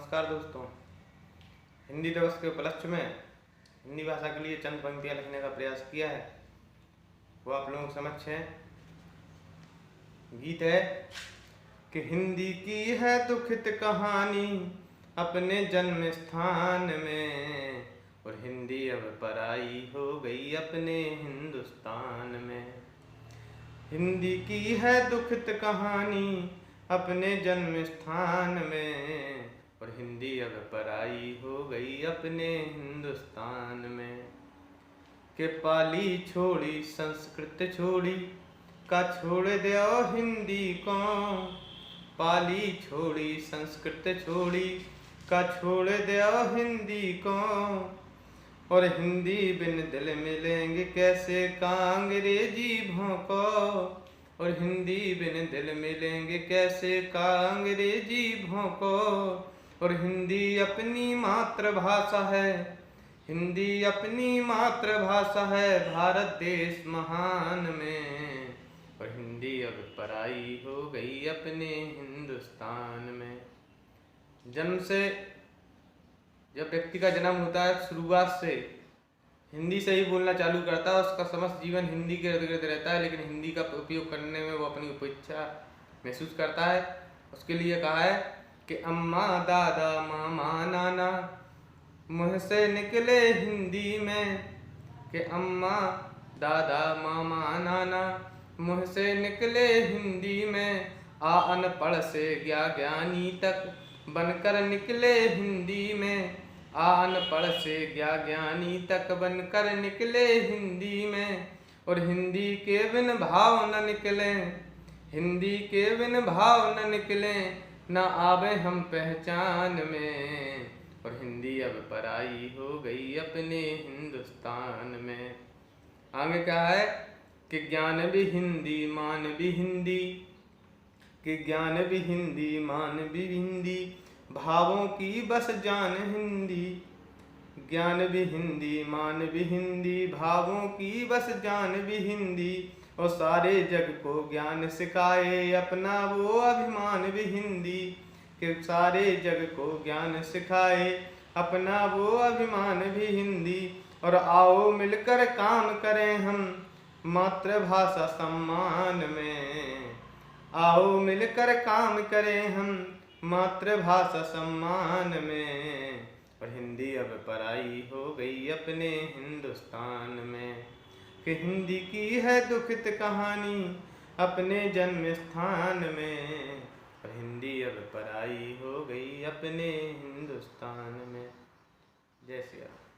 नमस्कार दोस्तों। हिंदी दिवस के उपलक्ष्य में हिंदी भाषा के लिए चंद पंक्तियाँ लिखने का प्रयास किया है, वो आप लोगों के समक्ष है। गीत है कि हिंदी की है दुखित कहानी अपने जन्म स्थान में, और हिंदी अब पराई हो गई अपने हिंदुस्तान में। हिंदी की है दुखित कहानी अपने जन्म स्थान में, और हिंदी अब पराई हो गई अपने हिंदुस्तान में। के पाली छोड़ी संस्कृत छोड़ी का छोड़ दो हिंदी को, पाली छोड़ी संस्कृत छोड़ी का छोड़ दो हिंदी को, और हिंदी बिन दिल मिलेंगे कैसे का अंग्रेजी भोंको, और हिंदी बिन दिल मिलेंगे कैसे का अंग्रेजी भोंको। और हिंदी अपनी मातृभाषा है, हिंदी अपनी मातृभाषा है भारत देश महान में, और हिंदी अब पराई हो गई अपने हिंदुस्तान में। जन्म से जब व्यक्ति का जन्म होता है, शुरुआत से हिंदी से ही बोलना चालू करता है, उसका समस्त जीवन हिंदी के इर्द गिर्द रहता है, लेकिन हिंदी का उपयोग करने में वो अपनी उपेक्षा महसूस करता है। उसके लिए कहा है कि अम्मा दादा मामा नाना मुँह से निकले हिंदी में, कि अम्मा दादा मामा नाना मुँह से निकले हिंदी में, आ अनपढ़ से ज्ञानी तक बनकर निकले हिंदी में, आ अनपढ़ से ज्ञानी तक बनकर निकले हिंदी में। और हिंदी के बिन भाव न निकले, हिंदी के बिन भाव न निकले, न आवे हम पहचान में, और हिंदी अब पराई हो गई अपने हिंदुस्तान में। आगे क्या है कि ज्ञान भी हिंदी मान भी हिंदी, कि ज्ञान भी हिंदी मान भी हिंदी, भावों की बस जान हिंदी। ज्ञान भी हिंदी मान भी हिंदी, भावों की बस जान भी हिंदी, और सारे जग को ज्ञान सिखाए अपना वो अभिमान भी हिंदी, कि सारे जग को ज्ञान सिखाए अपना वो अभिमान भी हिंदी। और आओ मिलकर काम करें हम मातृभाषा सम्मान में, आओ मिलकर काम करें हम मातृभाषा सम्मान में, और हिंदी अब पराई हो गई अपने हिंदुस्तान में। कि हिंदी की है दुखित कहानी अपने जन्म स्थान में, और हिंदी अब पराई हो गई अपने हिंदुस्तान में। जय श्री राम।